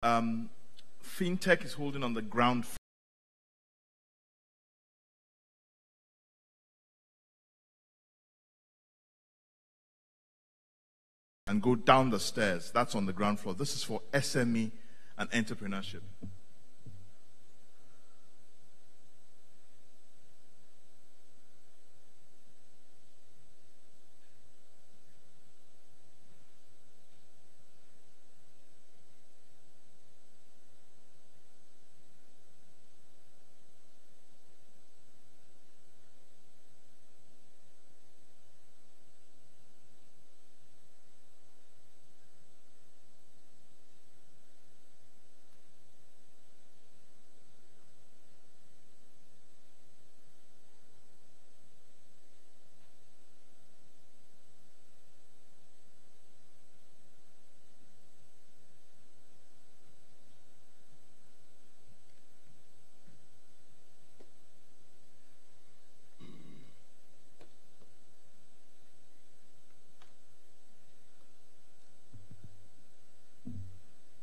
Fintech is holding on the ground and go down the stairs. That's on the ground floor. This is for SME and entrepreneurship.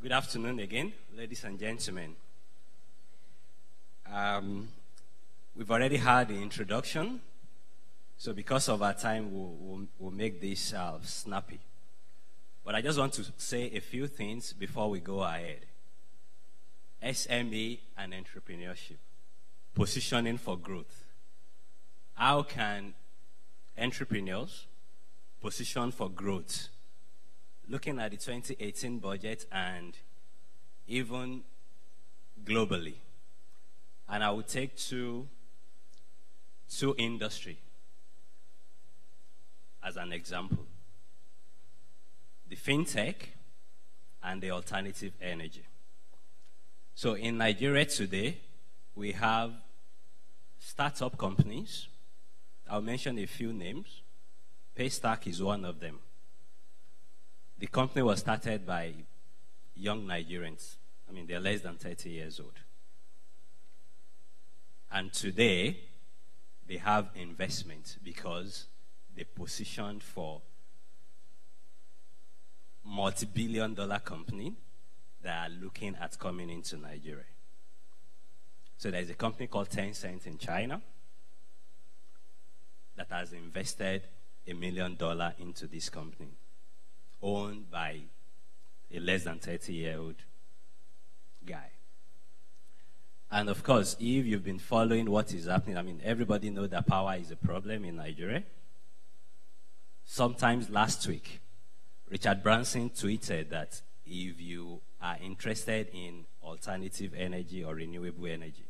Good afternoon again, ladies and gentlemen. We've already had the introduction, so because of our time, we'll make this snappy. But I just want to say a few things before we go ahead. SME and entrepreneurship, positioning for growth. How can entrepreneurs position for growth? Looking at the 2018 budget and even globally. And I will take two industry as an example. The fintech and the alternative energy. So in Nigeria today, we have startup companies. I'll mention a few names. Paystack is one of them. The company was started by young Nigerians. I mean, they're less than 30 years old. And today, they have investment because they positioned for multi-billion-dollar company that are looking at coming into Nigeria. So there's a company called Tencent in China that has invested $1 million into this company, owned by a less than 30-year-old guy. And of course, if you've been following what is happening, I mean, everybody knows that power is a problem in Nigeria. Sometimes last week, Richard Branson tweeted that if you are interested in alternative energy or renewable energy,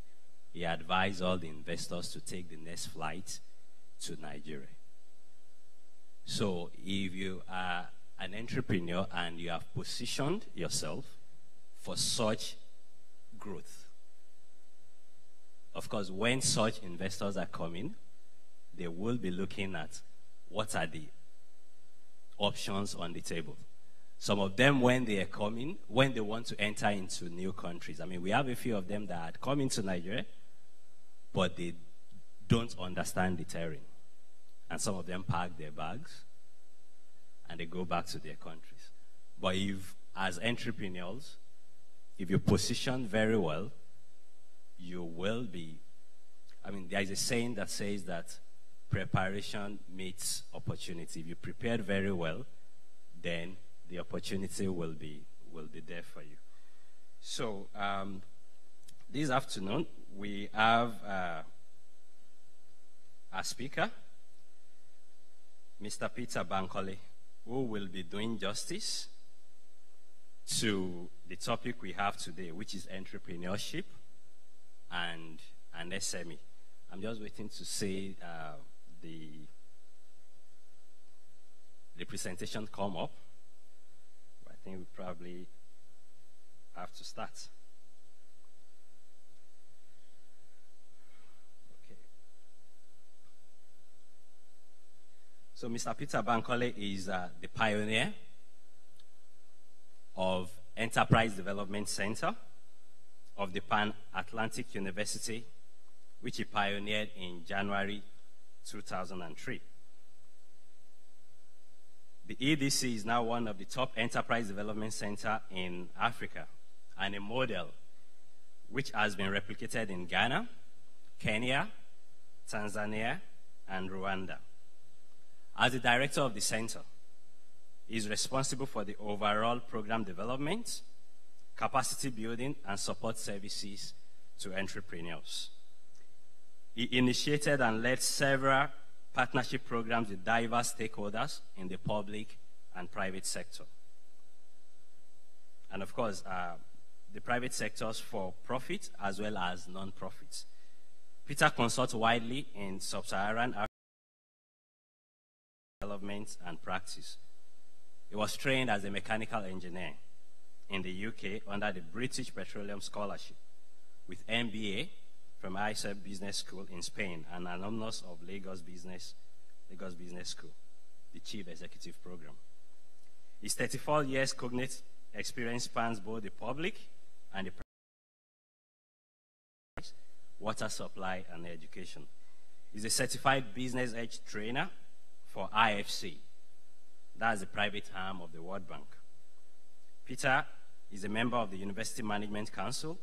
he advised all the investors to take the next flight to Nigeria. So if you are an entrepreneur and you have positioned yourself for such growth, of course, when such investors are coming, they will be looking at what are the options on the table. Some of them, when they are coming, when they want to enter into new countries, I mean, we have a few of them that had come into Nigeria, but they don't understand the terrain. And some of them pack their bags and they go back to their countries. But if, as entrepreneurs, if you position very well, you will be, I mean, there is a saying that says that preparation meets opportunity. If you prepared very well, then the opportunity will be there for you. So this afternoon, we have our speaker, Mr. Peter Bankole, who will be doing justice to the topic we have today, which is entrepreneurship and SME. I'm just waiting to see the presentation come up. I think we probably have to start. Okay. So Mr. Peter Bankole is the pioneer of Enterprise Development Center of the Pan-Atlantic University, which he pioneered in January 2003. The EDC is now one of the top enterprise development centers in Africa and a model which has been replicated in Ghana, Kenya, Tanzania, and Rwanda. As the director of the center, he is responsible for the overall program development, capacity building, and support services to entrepreneurs. He initiated and led several partnership programs with diverse stakeholders in the public and private sector. And of course, the private sectors for profit as well as non-profits. Peter consults widely in sub-Saharan Africa development and practice. He was trained as a mechanical engineer in the UK under the British Petroleum Scholarship with MBA from ISEP Business School in Spain and an alumnus of Lagos Business School, the Chief Executive Program. His 34 years cognate experience spans both the public and the private, water supply, and education. He's a certified business edge trainer for IFC. That's the private arm of the World Bank. Peter is a member of the University Management Council,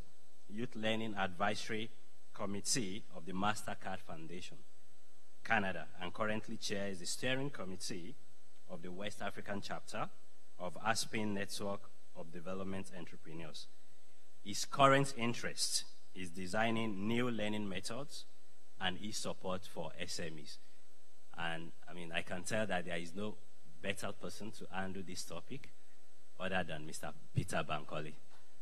Youth Learning Advisory Committee of the MasterCard Foundation, Canada, and currently chairs the steering committee of the West African chapter of Aspen Network of Development Entrepreneurs. His current interest is designing new learning methods and his support for SMEs. And I can tell that there is no better person to handle this topic other than Mr. Peter Bankole.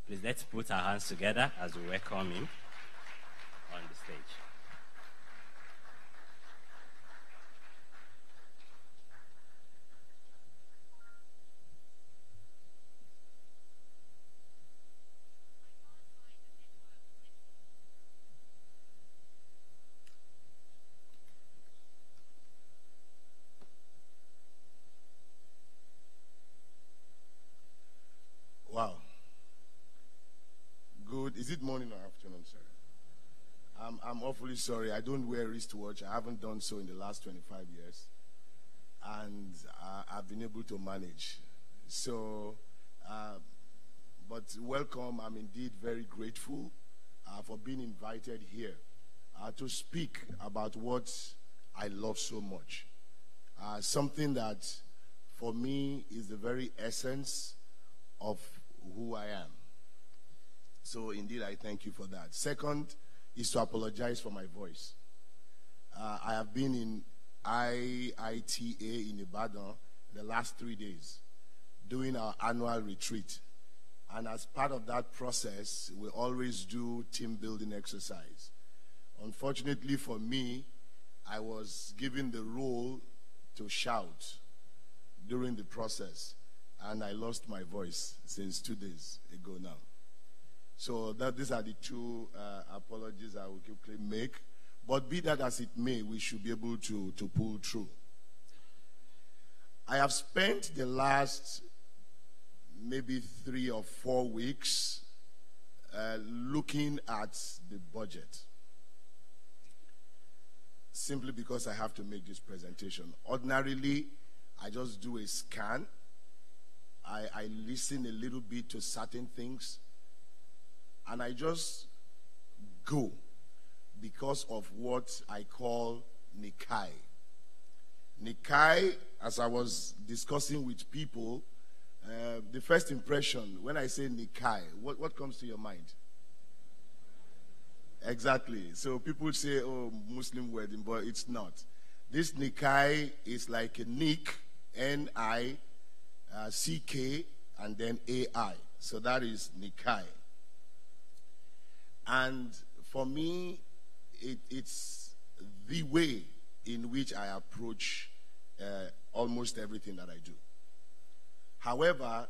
Please let's put our hands together as we welcome him on the stage. Wow. Good. Is it morning or afternoon, sir? I'm awfully sorry. I don't wear wristwatch. I haven't done so in the last 25 years. And I've been able to manage. So, but welcome. I'm indeed very grateful for being invited here to speak about what I love so much. Something that, for me, is the very essence of who I am. So indeed, I thank you for that. Second is to apologize for my voice. I have been in IITA in Ibadan the last 3 days doing our annual retreat. And as part of that process, we always do team building exercise. Unfortunately for me, I was given the role to shout during the process. And I lost my voice since 2 days ago now. So these are the two apologies I will quickly make. But be that as it may, we should be able to pull through. I have spent the last maybe 3 or 4 weeks looking at the budget. Simply because I have to make this presentation. Ordinarily, I just do a scan. I listen a little bit to certain things, and I just go because of what I call Nikai. Nikai, as I was discussing with people, the first impression, when I say Nikai, what comes to your mind? Exactly. So people say, oh, Muslim wedding, but it's not. This Nikai is like a Nik, N-I, CK, and then AI. So that is Nikai. And for me, it's the way in which I approach almost everything that I do. However,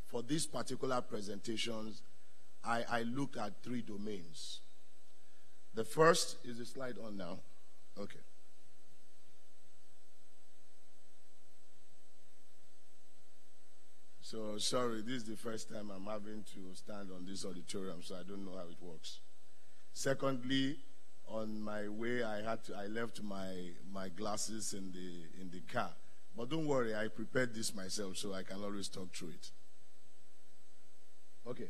for these particular presentations, I looked at 3 domains. The first is the slide on now. Okay. So, sorry, this is the first time I'm having to stand on this auditorium, so I don't know how it works. Secondly, on my way, I left my glasses in the car. But don't worry, I prepared this myself, so I can always talk through it. Okay.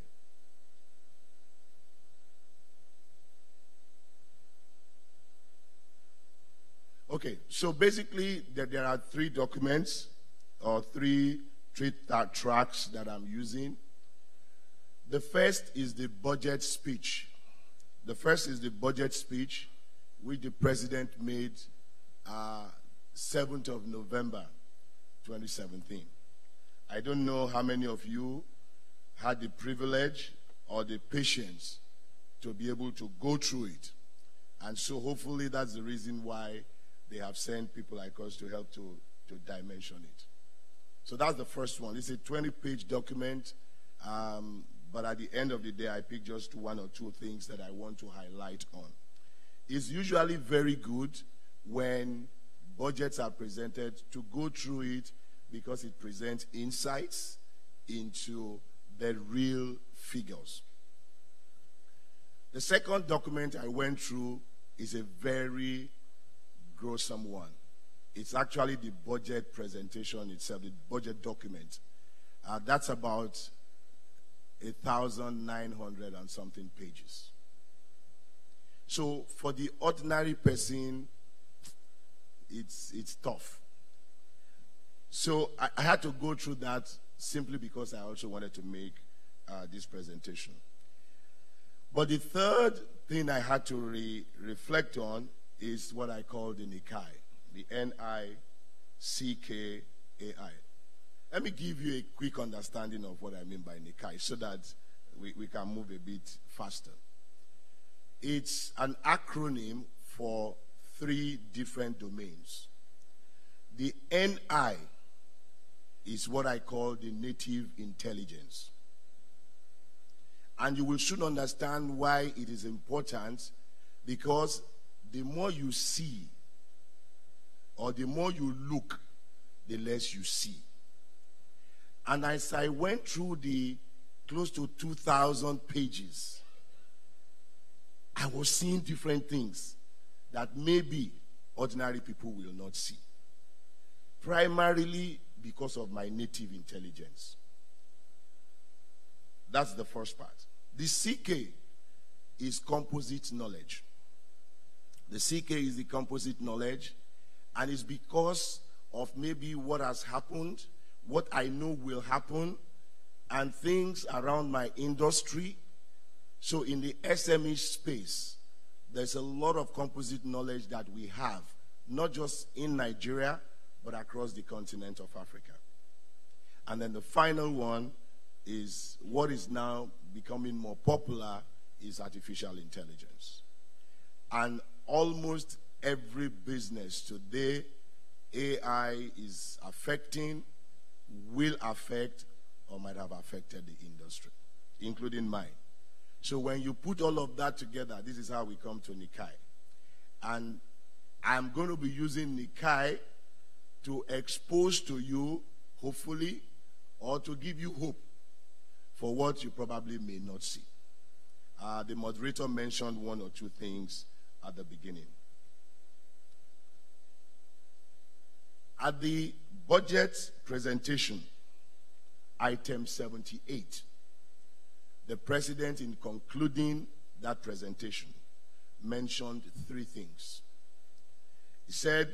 Okay, so basically there are three documents or three tracks that I'm using. The first is the budget speech. The first is the budget speech which the president made 7th of November 2017. I don't know how many of you had the privilege or the patience to be able to go through it. And so hopefully that's the reason why they have sent people like us to help to dimension it. So that's the first one. It's a 20-page document, but at the end of the day, I picked just one or two things that I want to highlight on. It's usually very good when budgets are presented to go through it because it presents insights into the real figures. The second document I went through is a very gruesome one. It's actually the budget presentation itself, the budget document. That's about 1,900 and something pages. So for the ordinary person, it's tough. So I had to go through that simply because I also wanted to make this presentation. But the third thing I had to reflect on is what I call the Nikkei, the N-I-C-K-A-I. Let me give you a quick understanding of what I mean by Nikkei so that we can move a bit faster. It's an acronym for three different domains. The N-I is what I call the native intelligence. And you will soon understand why it is important, because the more you see or the more you look, the less you see. And as I went through the close to 2,000 pages, I was seeing different things that maybe ordinary people will not see. Primarily because of my native intelligence. That's the first part. The CK is composite knowledge. The CK is the composite knowledge, and it's because of maybe what has happened, what I know will happen, and things around my industry. So in the SME space, there's a lot of composite knowledge that we have, not just in Nigeria, but across the continent of Africa. And then the final one is what is now becoming more popular is artificial intelligence. And almost every business today, AI is affecting, will affect, or might have affected the industry, including mine. So when you put all of that together, this is how we come to Nikkei. And I'm going to be using Nikkei to expose to you, hopefully, or to give you hope for what you probably may not see. The moderator mentioned one or two things at the beginning. At the budget presentation, item 78, the president, in concluding that presentation, mentioned three things. He said,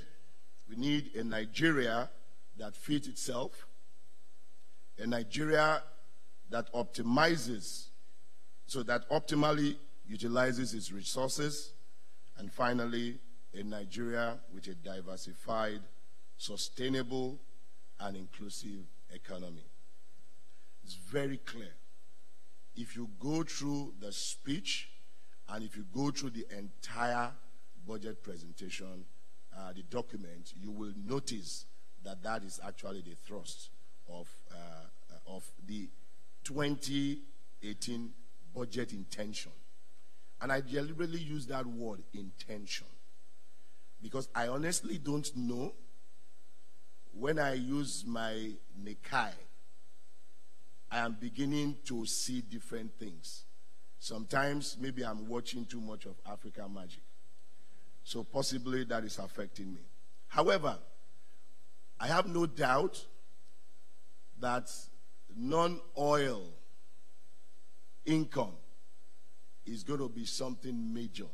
we need a Nigeria that fits itself, a Nigeria that optimizes, so that optimally utilizes its resources, and finally, a Nigeria with a diversified, sustainable, and inclusive economy. It's very clear. If you go through the speech, and if you go through the entire budget presentation, the document, you will notice that that is actually the thrust of the 2018 budget intention. And I deliberately use that word, intention, because I honestly don't know when I use my Nikkei, I am beginning to see different things. Sometimes maybe I'm watching too much of African Magic. So possibly that is affecting me. However, I have no doubt that non-oil income is going to be something major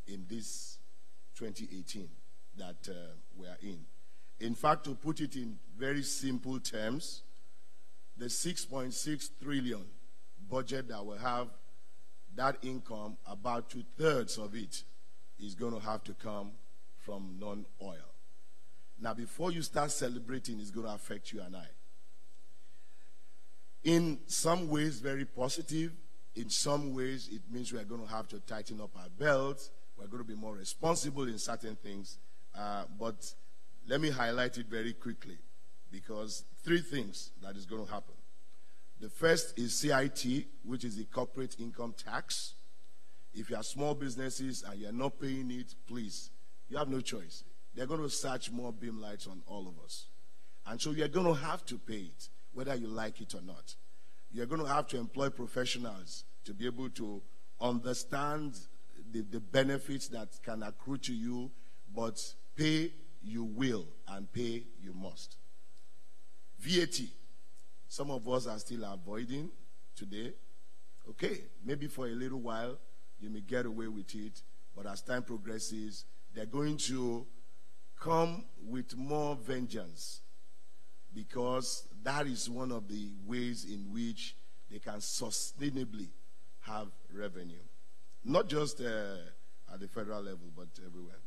in this 2018 that we are in. In fact, to put it in very simple terms, the 6.6 trillion budget that we have, that income, about 2/3 of it is going to have to come from non-oil. Now, before you start celebrating, it's going to affect you and I. In some ways, very positive. In some ways, it means we are going to have to tighten up our belts. We're going to be more responsible in certain things. But let me highlight it very quickly, because 3 things that is going to happen. The first is CIT, which is the corporate income tax. If you are small businesses and you're not paying it, please, you have no choice. They're going to search more beam lights on all of us. And so you're going to have to pay it, whether you like it or not. You're going to have to employ professionals to be able to understand the benefits that can accrue to you, but pay you will and pay you must. VAT. Some of us are still avoiding today. Okay, maybe for a little while you may get away with it, but as time progresses, they're going to come with more vengeance, because that is one of the ways in which they can sustainably have revenue. Not just at the federal level, but everywhere.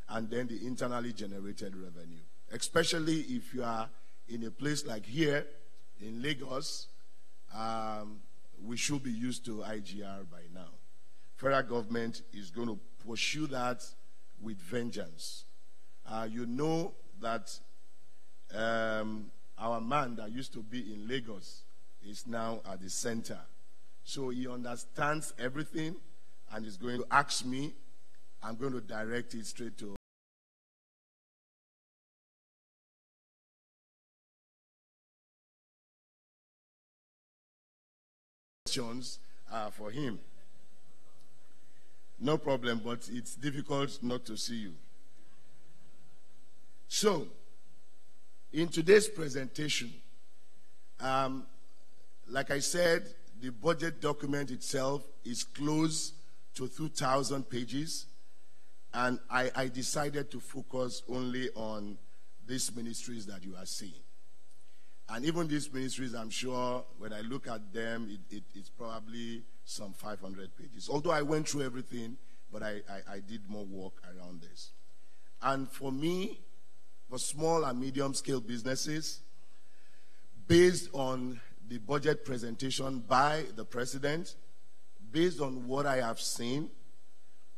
And then the internally generated revenue. Especially if you are in a place like here, in Lagos, we should be used to IGR by now. Federal government is going to pursue that with vengeance. You know that our man that used to be in Lagos is now at the center. So he understands everything and is going to ask me. I'm going to direct it straight to questions for him. No problem, but it's difficult not to see you. So, in today's presentation, like I said, the budget document itself is close to 2,000 pages, and I decided to focus only on these ministries that you are seeing. And even these ministries, I'm sure, when I look at them, it's probably some 500 pages. Although I went through everything, but I did more work around this. And for me, for small and medium-scale businesses, based on the budget presentation by the president, based on what I have seen,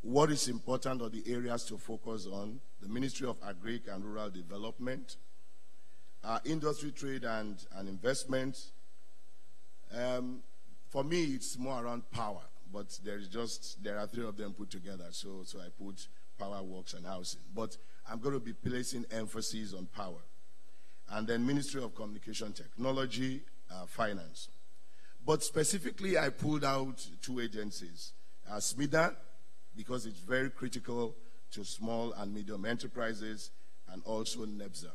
what is important are the areas to focus on: the Ministry of Agric and Rural Development, industry, trade, and investment. For me, it's more around power, but there are 3 of them put together, so I put power, works, and housing. But I'm going to be placing emphasis on power. And then Ministry of Communication Technology, Finance. But specifically, I pulled out 2 agencies. SMEDA, because it's very critical to small and medium enterprises, and also NEBSA.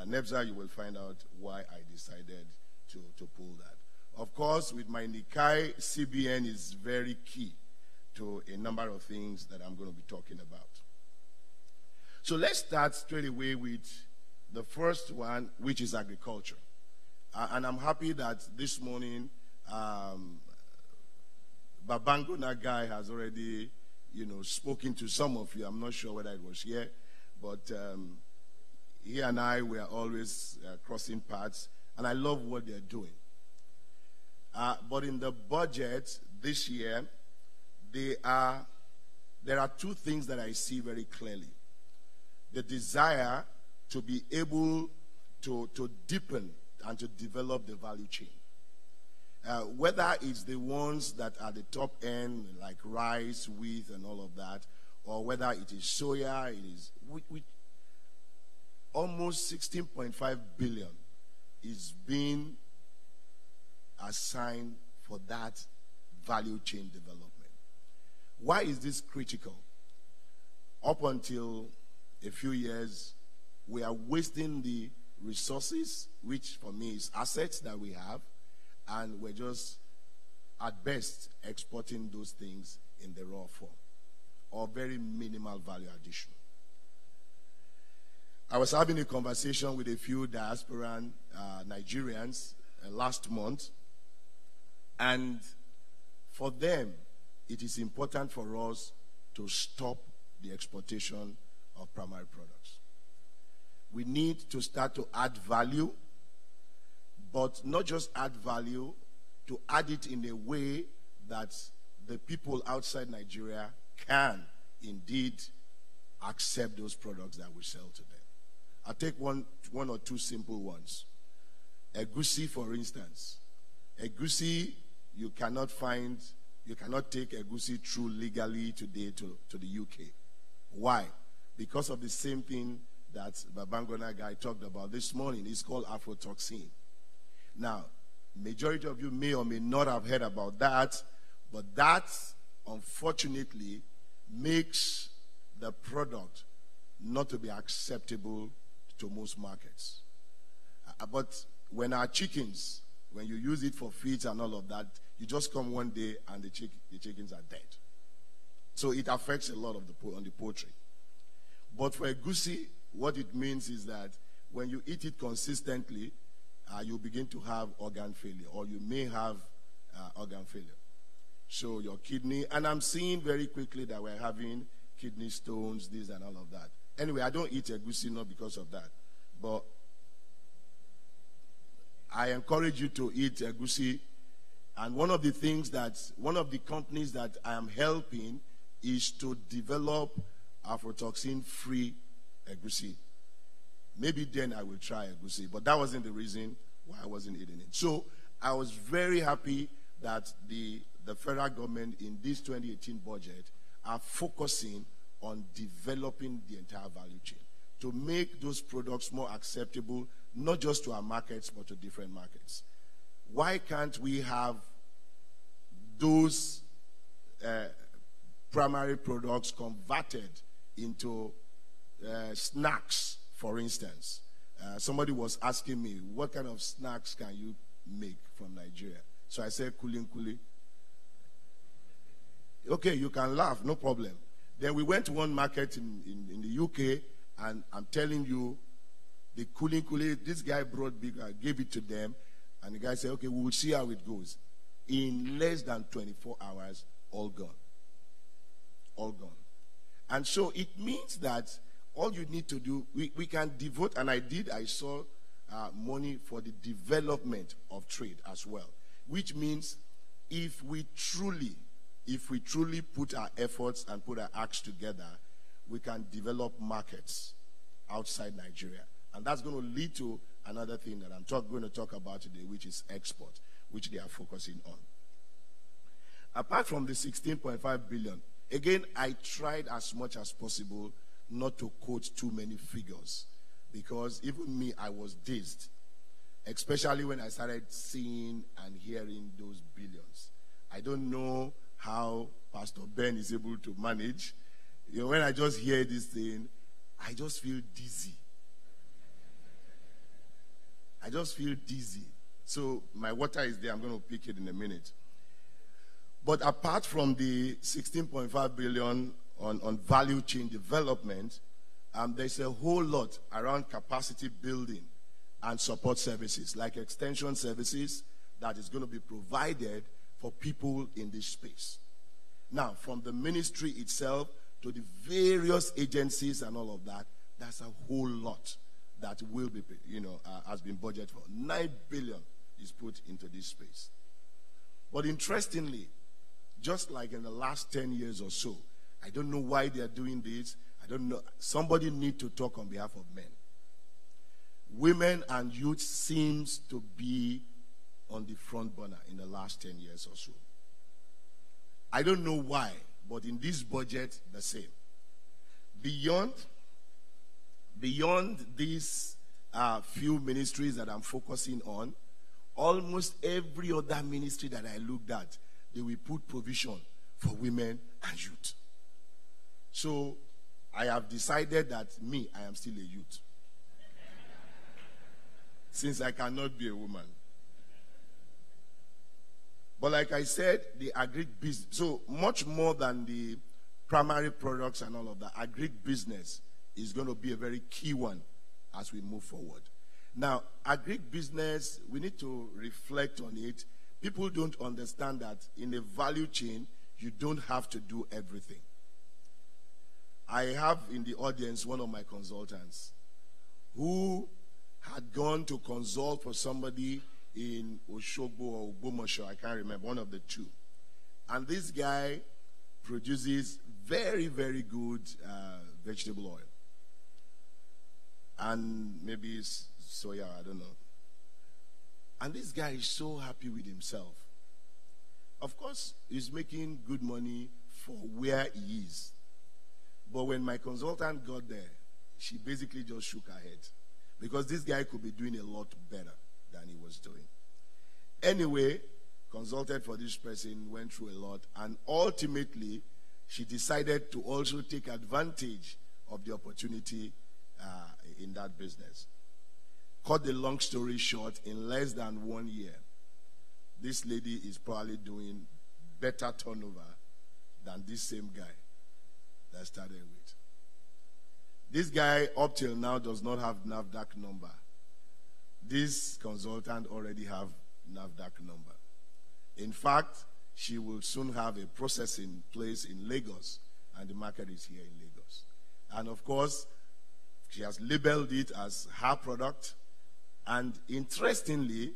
NEBSA, you will find out why I decided to pull that. Of course, with my Nikai, CBN is very key to a number of things that I'm going to be talking about. So let's start straight away with the first one, which is agriculture. And I'm happy that this morning, Bankole guy has already, spoken to some of you. I'm not sure whether it was here, but he and I were always crossing paths, and I love what they're doing. But in the budget this year, there are 2 things that I see very clearly. The desire to be able to deepen and to develop the value chain. Whether it's the ones that are the top end, like rice, wheat, and all of that, or whether it is soya, it is almost 16.5 billion is being assigned for that value chain development. Why is this critical? Up until a few years, we are wasting the resources, which for me is assets that we have, and we're just, at best, exporting those things in the raw form, or very minimal value addition. I was having a conversation with a few diasporan Nigerians last month, and for them, it is important for us to stop the exportation of primary products. We need to start to add value, but not just add value, to add it in a way that the people outside Nigeria can indeed accept those products that we sell to them. I'll take one or two simple ones. Egusi, for instance. Egusi, you cannot take egusi through legally today to the UK. Why? Because of the same thing that the Bankole guy talked about this morning. It's called aflatoxin. Now, majority of you may or may not have heard about that, but that, unfortunately, makes the product not to be acceptable to most markets. But when our chickens, when you use it for feeds and all of that, you just come one day and the chickens are dead. So it affects a lot of on the poultry. But for egusi, what it means is that when you eat it consistently, you begin to have organ failure, or you may have organ failure. So your kidney, and I'm seeing very quickly that we're having kidney stones, this and all of that. Anyway, I don't eat egusi not because of that, but I encourage you to eat egusi. And one of the companies that I am helping is to develop aflatoxin-free egusi. Maybe then I will try egusi, but that wasn't the reason why I wasn't eating it. So I was very happy that the federal government in this 2018 budget are focusing on developing the entire value chain to make those products more acceptable, not just to our markets, but to different markets. Why can't we have those primary products converted into snacks, for instance? Somebody was asking me, what kind of snacks can you make from Nigeria? So I said, kuli. Okay, you can laugh, no problem. Then we went to one market in the UK, and I'm telling you, the kuli, this guy brought gave it to them, and the guy said, okay, we will see how it goes. In less than 24 hours, all gone. All gone. And so it means that all you need to do, we can devote, and I saw money for the development of trade as well, which means if we truly put our efforts and put our acts together, we can develop markets outside Nigeria. And that's going to lead to another thing that I'm going to talk about today, which is export, which they are focusing on. Apart from the 16.5 billion, again, I tried as much as possible not to quote too many figures, because even me, I was dazed, especially when I started seeing and hearing those billions. I don't know how Pastor Ben is able to manage. When I just hear this thing, I just feel dizzy. I just feel dizzy. So my water is there. I'm going to pick it in a minute. But apart from the 16.5 billion on value chain development, there's a whole lot around capacity building and support services, like extension services that is going to be provided for people in this space. Now, from the ministry itself to the various agencies and all of that, that's a whole lot that will be, has been budgeted for. 9 billion is put into this space. But interestingly, just like in the last 10 years or so, I don't know why they are doing this. I don't know. Somebody need to talk on behalf of men. Women and youth seems to be on the front burner in the last 10 years or so. I don't know why, but in this budget, the same. Beyond these few ministries that I'm focusing on, almost every other ministry that I looked at, they will put provision for women and youth. So I have decided that I am still a youth. Since I cannot be a woman. But like I said, the agri-business, so much more than the primary products and all of that, agri-business is going to be a very key one as we move forward. Now, agribusiness, we need to reflect on it. People don't understand that in a value chain, you don't have to do everything. I have in the audience one of my consultants who had gone to consult for somebody in Oshogbo or Ogbomoso, I can't remember, one of the two. And this guy produces very, very good vegetable oil. And maybe it's soya, I don't know. And this guy is so happy with himself. Of course, he's making good money for where he is. But when my consultant got there, she basically just shook her head. Because this guy could be doing a lot better than he was doing. Anyway, consulted for this person, went through a lot, and ultimately, she decided to also take advantage of the opportunity in that business. Cut the long story short, in less than 1 year, this lady is probably doing better turnover than this same guy that started with. This guy, up till now, does not have NAFDAC number. This consultant already have NAFDAC number. In fact, she will soon have a processing place in Lagos, and the market is here in Lagos. And of course, she has labeled it as her product. And interestingly,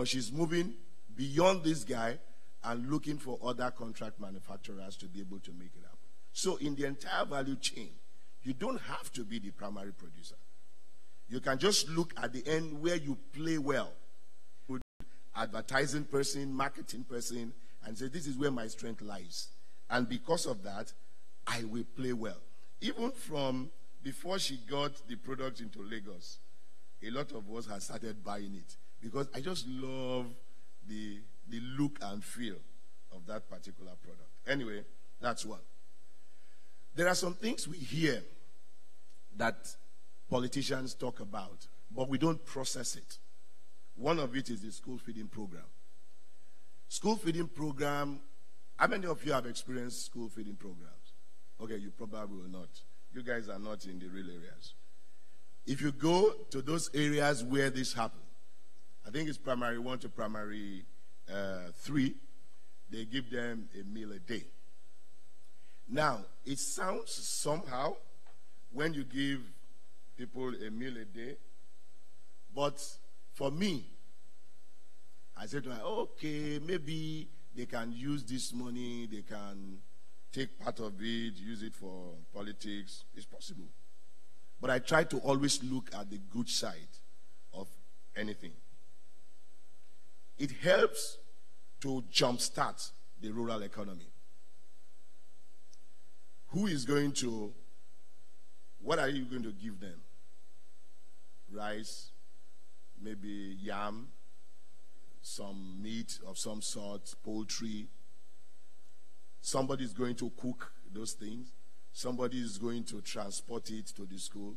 she's moving beyond this guy and looking for other contract manufacturers to be able to make it happen. So in the entire value chain, you don't have to be the primary producer. You can just look at the end where you play well. Advertising person, marketing person, and say, this is where my strength lies. And because of that, I will play well. Even from before she got the product into Lagos, a lot of us have started buying it. Because I just love the look and feel of that particular product. Anyway, that's one. There are some things we hear that politicians talk about, but we don't process it. One of it is the school feeding program. School feeding program, how many of you have experienced school feeding programs? Okay, you probably will not. You guys are not in the real areas. If you go to those areas where this happens, I think it's primary 1 to primary 3, they give them a meal a day. Now, it sounds somehow when you give people a meal a day, but for me, I said to her, okay, maybe they can use this money, they can take part of it, use it for politics. It's possible. But I try to always look at the good side of anything. It helps to jumpstart the rural economy. What are you going to give them? Rice, maybe yam, some meat of some sort, poultry. Somebody is going to cook those things. Somebody is going to transport it to the school.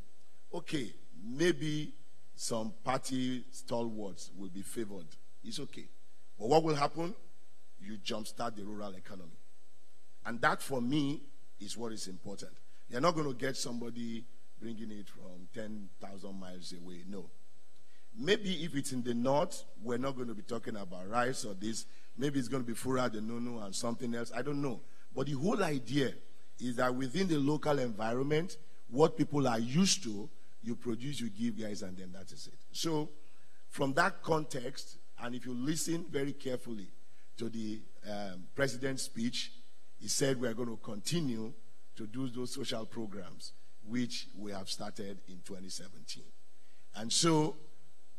Okay, maybe some party stalwarts will be favored. It's okay. But what will happen? You jumpstart the rural economy. And that, for me, is what is important. You're not going to get somebody bringing it from 10,000 miles away. No. Maybe if it's in the north, we're not going to be talking about rice or this. Maybe it's going to be fura de nono and something else. I don't know. But the whole idea is that within the local environment, what people are used to, you produce, you give guys, and then that is it. So from that context, and if you listen very carefully to the president's speech, he said we are going to continue to do those social programs, which we have started in 2017. And so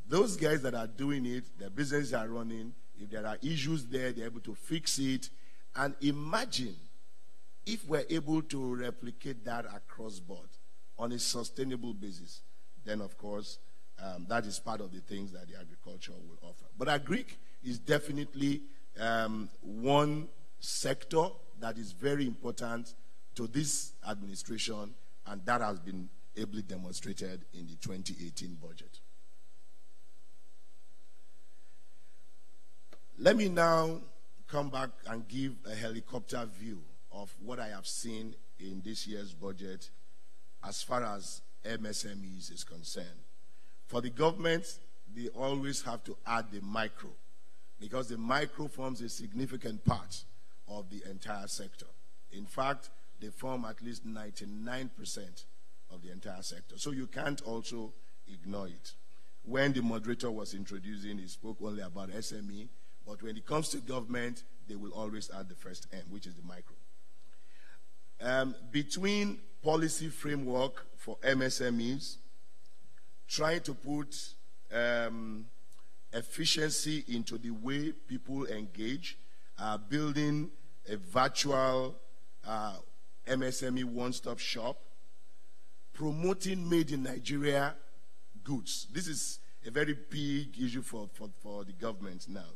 those guys that are doing it, their businesses are running. If there are issues there, they're able to fix it. And imagine if we're able to replicate that across board on a sustainable basis, then of course that is part of the things that the agriculture will offer. But agric is definitely one sector that is very important to this administration, and that has been ably demonstrated in the 2018 budget. Let me now come back and give a helicopter view of what I have seen in this year's budget as far as MSMEs is concerned. For the government, they always have to add the micro, because the micro forms a significant part of the entire sector. In fact, they form at least 99% of the entire sector. So you can't also ignore it. When the moderator was introducing, he spoke only about SME, but when it comes to government, they will always add the first M, which is the micro. Between policy framework for MSMEs, trying to put efficiency into the way people engage, building a virtual MSME one-stop shop, promoting made in Nigeria goods. This is a very big issue for the government now.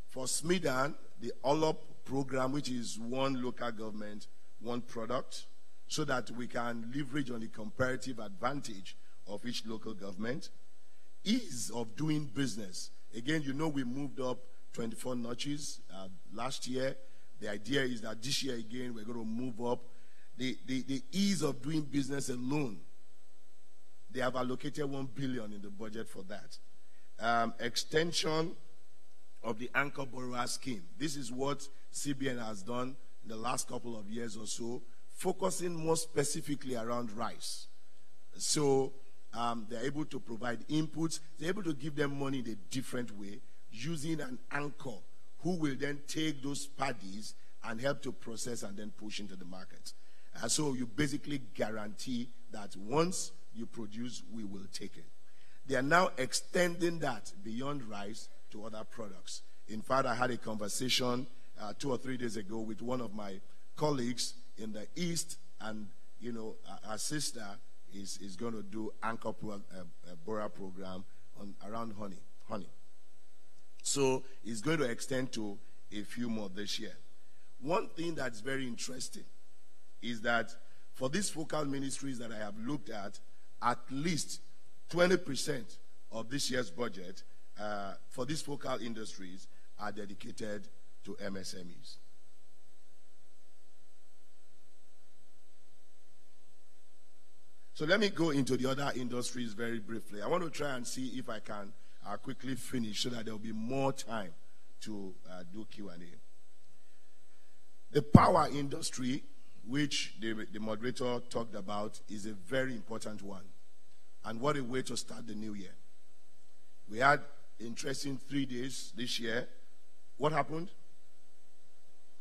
For SMEDAN, the OLOP program, which is one local government, one product, so that we can leverage on the comparative advantage of each local government. Ease of doing business. Again, you know, we moved up 24 notches last year. The idea is that this year again, we're going to move up. The ease of doing business alone, they have allocated 1 billion in the budget for that. Extension of the anchor borrower scheme. This is what CBN has done in the last couple of years or so, focusing more specifically around rice. So they're able to provide inputs. They're able to give them money in a different way, using an anchor who will then take those paddies and help to process and then push into the market. So you basically guarantee that once you produce, we will take it. They are now extending that beyond rice to other products. In fact, I had a conversation 2 or 3 days ago with one of my colleagues in the East, and you know, our sister is going to do anchor borrower program around honey. So it's going to extend to a few more this year. One thing that's very interesting is that for these focal ministries that I have looked at least 20% of this year's budget for these focal industries are dedicated to MSMEs. So let me go into the other industries very briefly. I want to try and see if I can quickly finish so that there will be more time to do Q&A. The power industry, which the moderator talked about, is a very important one. And what a way to start the new year. We had interesting 3 days this year. What happened?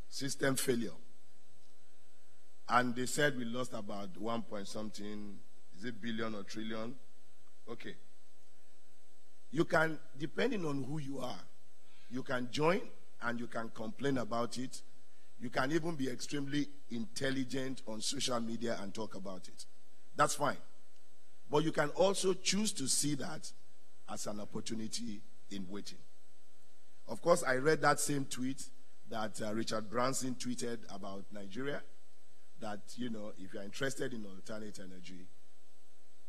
System failure. And they said we lost about 1 point something, is it billion or trillion? Okay. You can, depending on who you are, you can join and you can complain about it. You can even be extremely intelligent on social media and talk about it. That's fine. But you can also choose to see that as an opportunity in waiting. Of course, I read that same tweet that Richard Branson tweeted about Nigeria, that, you know, if you're interested in alternate energy,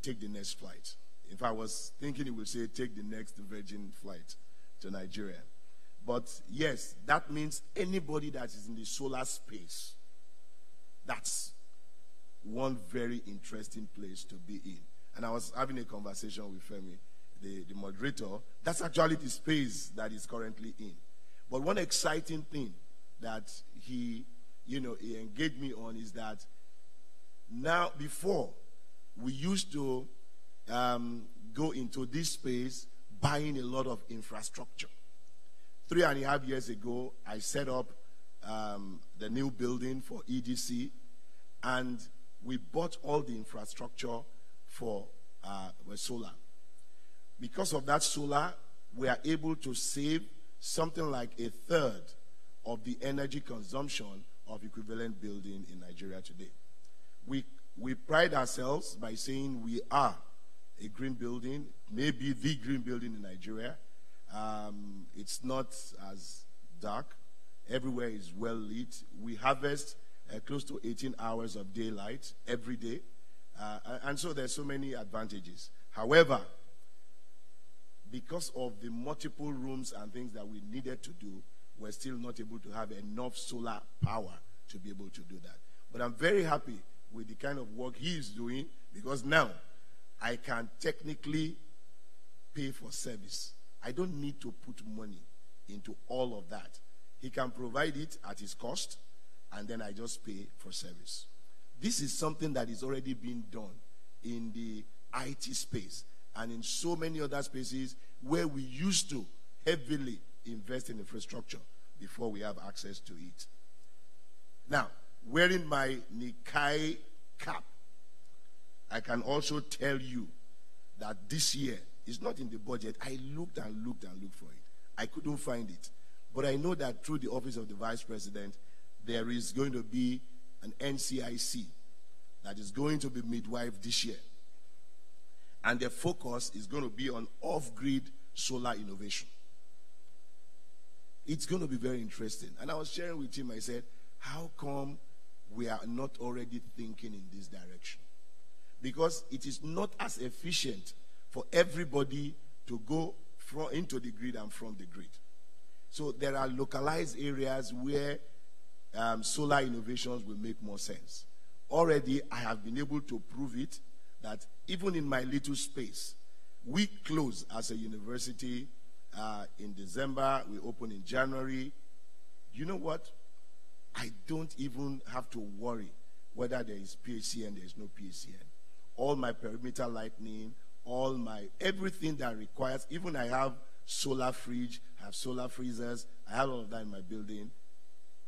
take the next flight. If I was thinking, he would say, take the next Virgin flight to Nigeria. But yes, that means anybody that is in the solar space, that's one very interesting place to be in. And I was having a conversation with Femi, the moderator. That's actually the space that he's currently in. But one exciting thing that he engaged me on is that now, before, we used to go into this space buying a lot of infrastructure. 3.5 years ago, I set up the new building for EDC, and we bought all the infrastructure for solar. Because of that solar, we are able to save something like 1/3 of the energy consumption of equivalent building in Nigeria today. We pride ourselves by saying we are a green building, maybe the green building in Nigeria. It's not as dark. Everywhere is well lit. We harvest close to 18 hours of daylight every day. And so there's so many advantages. However, because of the multiple rooms and things that we needed to do, we're still not able to have enough solar power to be able to do that. But I'm very happy with the kind of work he is doing, because now I can technically pay for service. I don't need to put money into all of that. He can provide it at his cost, and then I just pay for service. This is something that is already being done in the IT space and in so many other spaces where we used to heavily invest in infrastructure before we have access to it. Now, wearing my Nikkei cap, I can also tell you that this year is not in the budget. I looked and looked and looked for it. I couldn't find it. But I know that through the office of the vice president, there is going to be an NCIC that is going to be midwife this year. And the focus is going to be on off-grid solar innovation. It's going to be very interesting. And I was sharing with him, I said, how come we are not already thinking in this direction? Because it is not as efficient for everybody to go into the grid and from the grid. So there are localized areas where solar innovations will make more sense. Already, I have been able to prove it that even in my little space, we close as a university in December, we open in January. You know what? I don't even have to worry whether there is PHCN, there is no PHCN. All my perimeter lighting, everything that requires, even I have solar fridge, I have solar freezers, I have all of that in my building.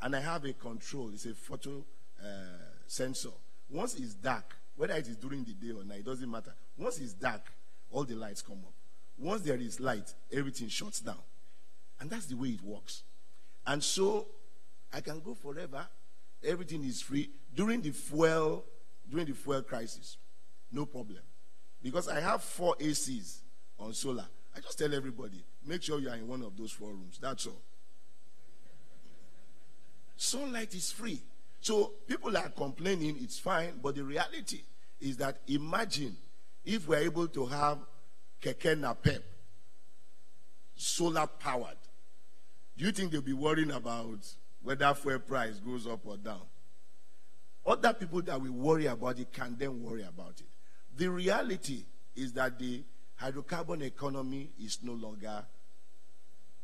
And I have a control, it's a photo sensor. Once it's dark, whether it is during the day or night, it doesn't matter. Once it's dark, all the lights come up. Once there is light, everything shuts down. And that's the way it works. And so, I can go forever. Everything is free. During the fuel crisis, no problem. Because I have 4 ACs on solar. I just tell everybody, make sure you are in one of those 4 rooms. That's all. Sunlight is free. So people are complaining, it's fine, but the reality is that imagine if we're able to have Keke Napep solar powered. Do you think they'll be worrying about whether fuel price goes up or down? Other people that will worry about it can then worry about it. The reality is that the hydrocarbon economy is no longer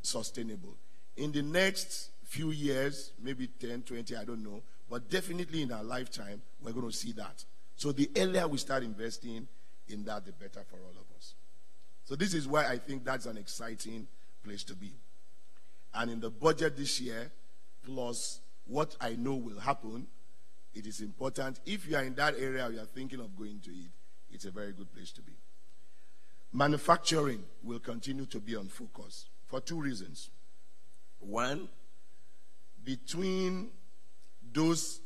sustainable. In the next few years, maybe 10, 20, I don't know, but definitely in our lifetime, we're going to see that. So the earlier we start investing in that, the better for all of us. So this is why I think that's an exciting place to be. And in the budget this year, plus what I know will happen, it is important. If you are in that area or you are thinking of going to it, it's a very good place to be. Manufacturing will continue to be on focus for 2 reasons. One, between those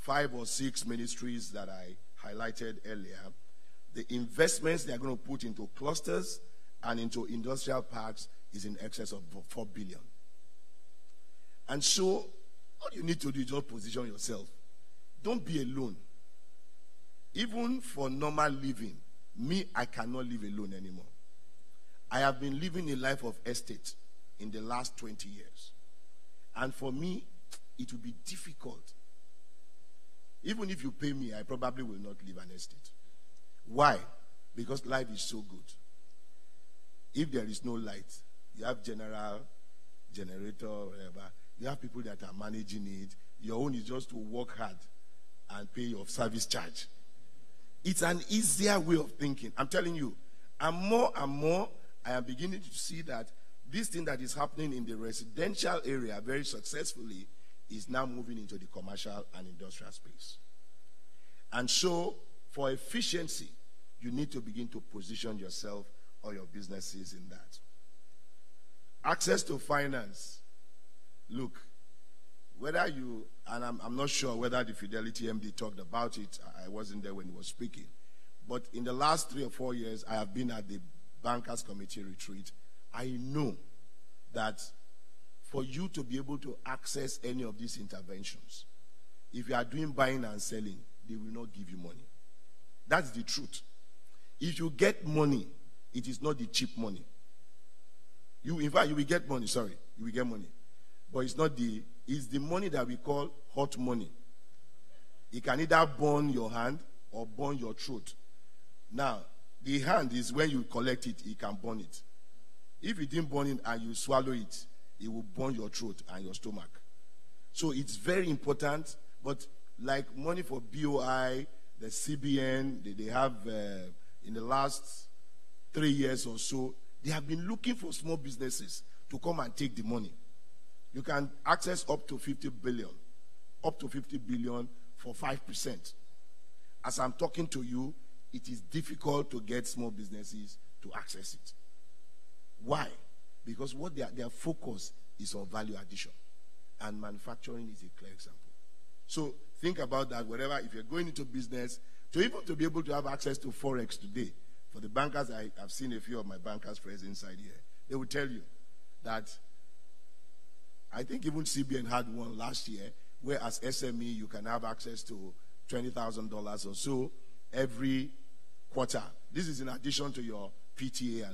5 or 6 ministries that I highlighted earlier, the investments they are going to put into clusters and into industrial parks is in excess of 4 billion. And so, all you need to do is just position yourself. Don't be alone. Even for normal living, I cannot live alone anymore. I have been living a life of estate in the last 20 years. And for me, it will be difficult. Even if you pay me, I probably will not live an estate. Why? Because life is so good. If there is no light, you have general, generator, whatever. You have people that are managing it. Your own is just to work hard and pay your service charge. It's an easier way of thinking. I'm telling you. And more, I am beginning to see that this thing that is happening in the residential area very successfully is now moving into the commercial and industrial space. And so, for efficiency, you need to begin to position yourself or your businesses in that. Access to finance. Look, whether you, and I'm not sure whether the Fidelity MD talked about it, I wasn't there when he was speaking, but in the last 3 or 4 years, I have been at the Bankers Committee retreat. I know that for you to be able to access any of these interventions, if you are doing buying and selling, they will not give you money. That's the truth. If you get money, it is not the cheap money. In fact, you will get money, you will get money. But it's the money that we call hot money. It can either burn your hand or burn your throat. Now, The hand is when you collect it, it can burn it. If you didn't burn it and you swallow it, it will burn your throat and your stomach. So it's very important. But like money for BOI, the CBN, they have in the last 3 years or so, they have been looking for small businesses to come and take the money. You can access up to 50 billion for 5%. As I'm talking to you, it is difficult to get small businesses to access it. Why? Because what their focus is on value addition. And manufacturing is a clear example. So think about that wherever, if you're going into business, to be able to have access to Forex today. For the bankers, I've seen a few of my bankers friends inside here. They will tell you that I think even CBN had one last year where as SME you can have access to $20,000 or so every quarter. This is in addition to your PTA.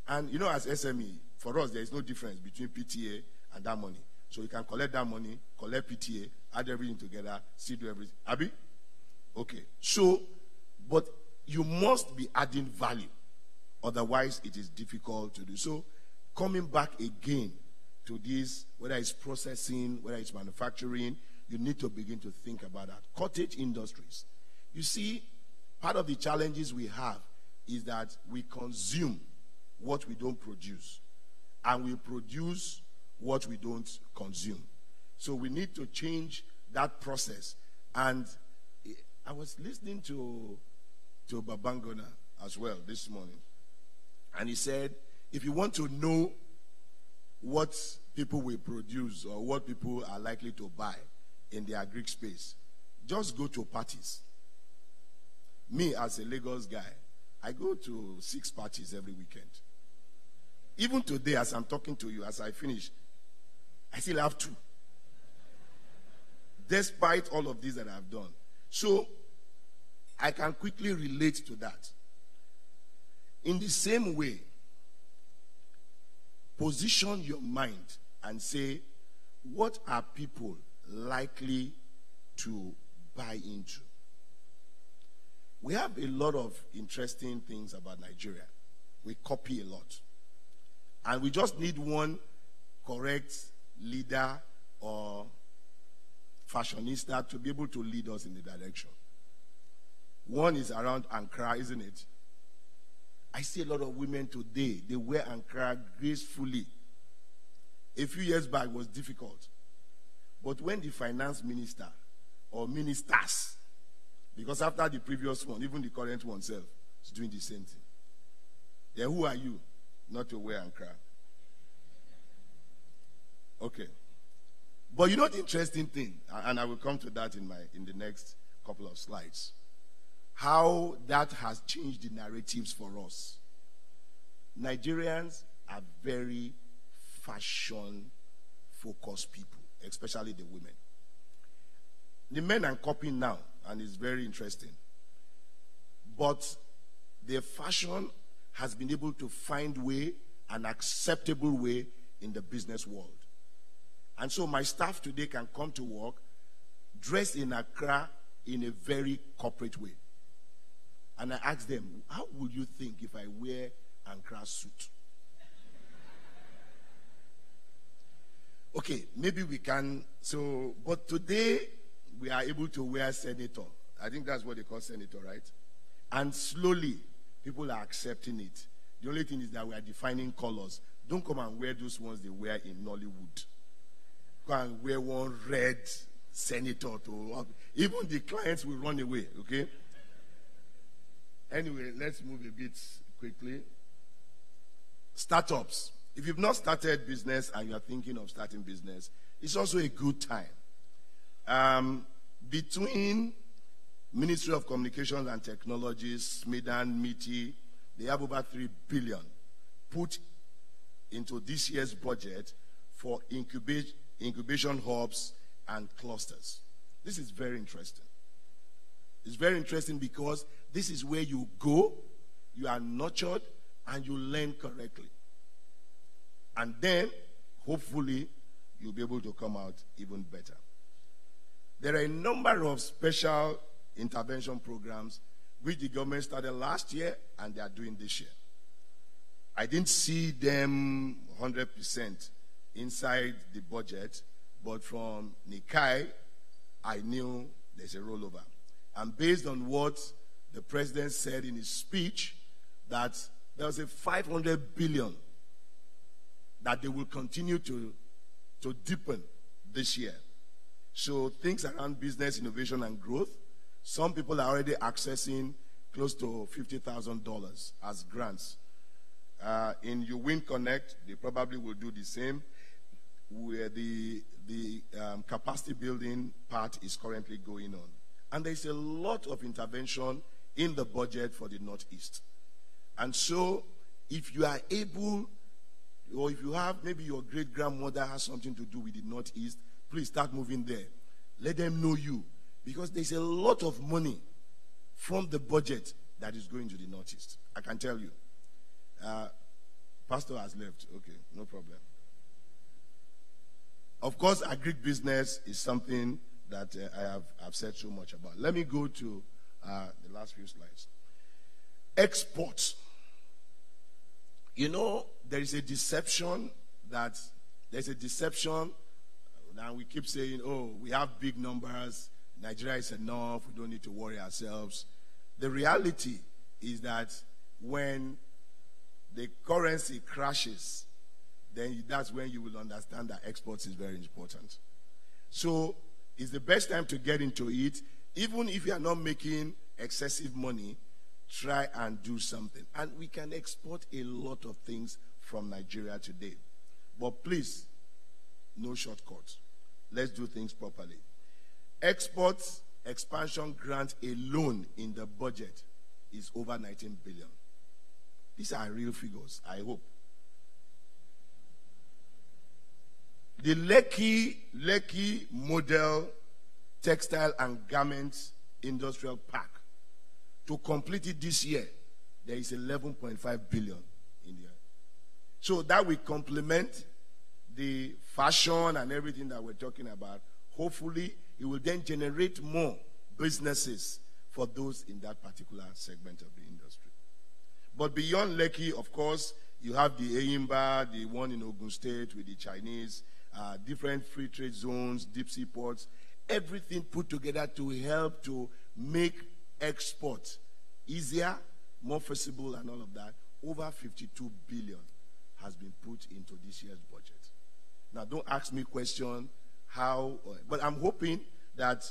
And you know, as SME, for us, there is no difference between PTA and that money. So you can collect that money, collect PTA, add everything together, still do everything. Abi? Okay. So, but you must be adding value. Otherwise, it is difficult to do. So, coming back again to this, whether it's processing, whether it's manufacturing, you need to begin to think about that. Cottage industries. You see, part of the challenges we have is that we consume what we don't produce, and we produce what we don't consume. So we need to change that process. And I was listening to Bankole as well this morning, and he said, if you want to know what people will produce or what people are likely to buy in the agri space, just go to parties. Me, as a Lagos guy, I go to 6 parties every weekend. Even today, as I'm talking to you, as I finish, I still have 2. Despite all of this that I've done. So, I can quickly relate to that. In the same way, position your mind and say, what are people likely to buy into? We have a lot of interesting things about Nigeria. We copy a lot. And we just need one correct leader or fashionista to be able to lead us in the direction. One is around Ankara, isn't it? I see a lot of women today, they wear Ankara gracefully. A few years back it was difficult. But when the finance minister or ministers, because after the previous one, even the current one self is doing the same thing. Then who are you not to wear Ankara? Okay. But you know the interesting thing, and I will come to that in the next couple of slides, how that has changed the narratives for us. Nigerians are very fashion-focused people, especially the women. The men are copying now, and it's very interesting. But their fashion has been able to find an acceptable way in the business world. And so my staff today can come to work dressed in Accra in a very corporate way. And I ask them, how would you think if I wear Ankara suit? Okay, maybe we can. So, but today we are able to wear senator. I think that's what they call senator, right? And slowly people are accepting it. The only thing is that we are defining colors. Don't come and wear those ones they wear in Nollywood. Go and wear one red senator to even the clients will run away, okay? Anyway, let's move a bit quickly. Startups. If you've not started business and you are thinking of starting business, it's also a good time. Between Ministry of Communications and Technologies, SMEDAN, MITI, they have over 3 billion put into this year's budget for incubation hubs and clusters. This is very interesting. It's very interesting because this is where you go, you are nurtured, and you learn correctly. And then, hopefully, you'll be able to come out even better. There are a number of special intervention programs which the government started last year and they are doing this year. I didn't see them 100% inside the budget, but from Nikai, I knew there's a rollover. And based on what the president said in his speech, that there was a 500 billion that they will continue to deepen this year. So things around business, innovation, and growth, some people are already accessing close to $50,000 as grants. In You Win Connect, they probably will do the same, where the capacity building part is currently going on. And there's a lot of intervention in the budget for the Northeast. And so, if you are able, or if you have, maybe your great-grandmother has something to do with the Northeast, please start moving there. Let them know you. Because there's a lot of money from the budget that is going to the Northeast. I can tell you. Pastor has left. Okay, no problem. Of course, agribusiness is something that I've said so much about. Let me go to the last few slides. Exports. You know, there is a deception now we keep saying, oh, we have big numbers, Nigeria is enough, we don't need to worry ourselves. The reality is that when the currency crashes, then that's when you will understand that exports is very important. So it's the best time to get into it. Even if you are not making excessive money, try and do something. And we can export a lot of things from Nigeria today. But please, no shortcuts. Let's do things properly. Exports expansion grant alone in the budget is over 19 billion. These are real figures, I hope. The Lekki Model Textile and Garments Industrial Park, to complete it this year, there is 11.5 billion in there. So that will complement the fashion and everything that we're talking about. Hopefully, it will then generate more businesses for those in that particular segment of the industry. But beyond Lekki, of course, you have the Eyimba, the one in Ogun State with the Chinese, different free trade zones, deep sea ports, everything put together to help to make export easier, more feasible, and all of that. Over 52 billion has been put into this year's budget. Now, don't ask me question how, but I'm hoping that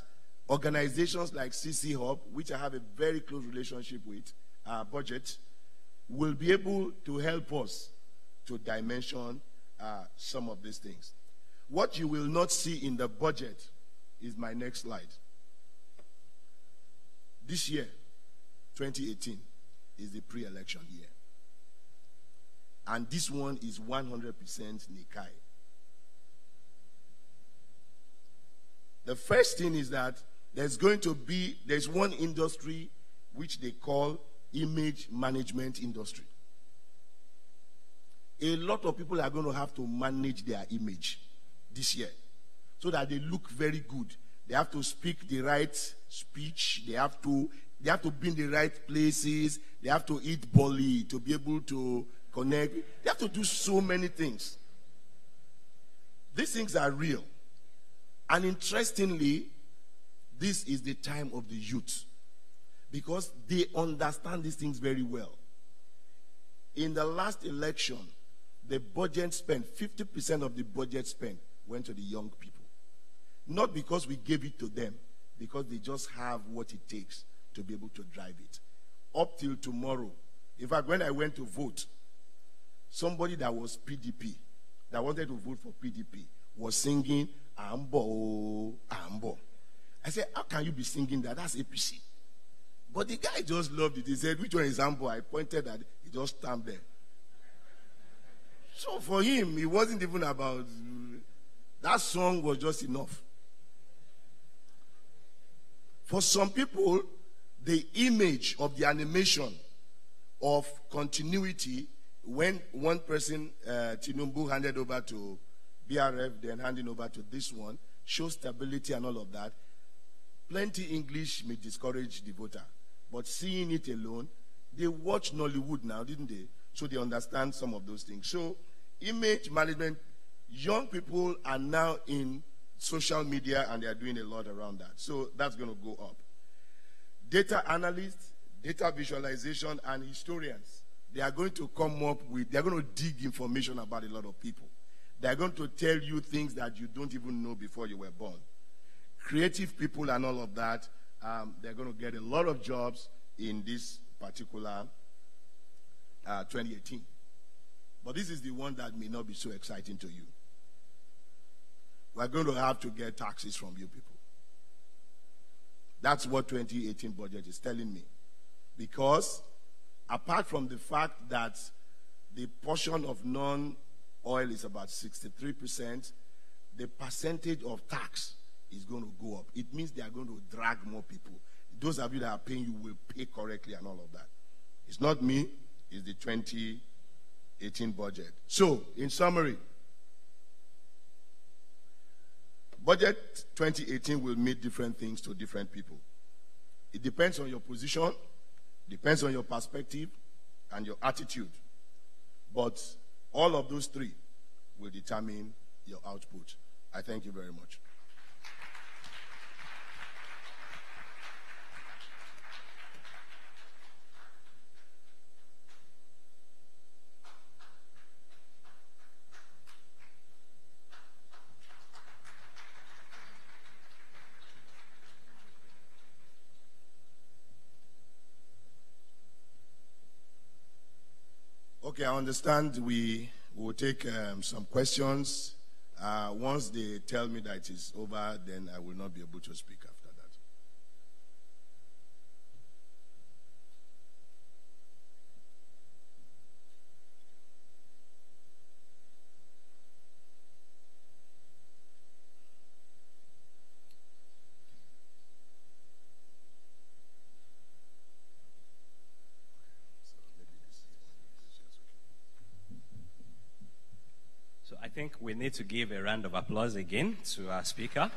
organizations like CC Hub, which I have a very close relationship with, budget, will be able to help us to dimension some of these things. What you will not see in the budget is my next slide. This year, 2018, is the pre-election year. And this one is 100% Nikai. The first thing is that there's one industry which they call image management industry. A lot of people are going to have to manage their image this year so that they look very good. They have to speak the right speech. They have to be in the right places. They have to eat bully to be able to connect. They have to do so many things. These things are real. And interestingly, this is the time of the youth, because they understand these things very well. In the last election, the budget spent, 50% of the budget spent went to the young people. Not because we gave it to them, because they just have what it takes to be able to drive it. Up till tomorrow, in fact, when I went to vote, somebody that was PDP, that wanted to vote for PDP, was singing, Ambo, Ambo. I said, how can you be singing that? That's APC. But the guy just loved it. He said, which one is Ambo? I pointed at it. He just stamped there. So for him, it wasn't even about, that song was just enough. For some people, the image of the animation of continuity, when one person, Tinubu, handed over to BRF, then handing over to this one, shows stability and all of that. Plenty English may discourage the voter. But seeing it alone, they watch Nollywood now, didn't they? So they understand some of those things. So image management, young people are now in social media and they are doing a lot around that. So that's going to go up. Data analysts, data visualization, and historians, they are going to come up with, they are going to dig information about a lot of people. They are going to tell you things that you don't even know before you were born. Creative people and all of that, they're going to get a lot of jobs in this particular 2018. But this is the one that may not be so exciting to you. We're going to have to get taxes from you people. That's what 2018 budget is telling me. Because apart from the fact that the portion of non-oil is about 63%, the percentage of tax is going to go up. It means they are going to drag more people. Those of you that are paying, you will pay correctly and all of that. It's not me, it's the 2018 budget. So, in summary, budget 2018 will mean different things to different people. It depends on your position, depends on your perspective, and your attitude. But all of those three will determine your output. I thank you very much. Okay, I understand we will take some questions. Once they tell me that it is over, then I will not be able to speak after that. I think we need to give a round of applause again to our speaker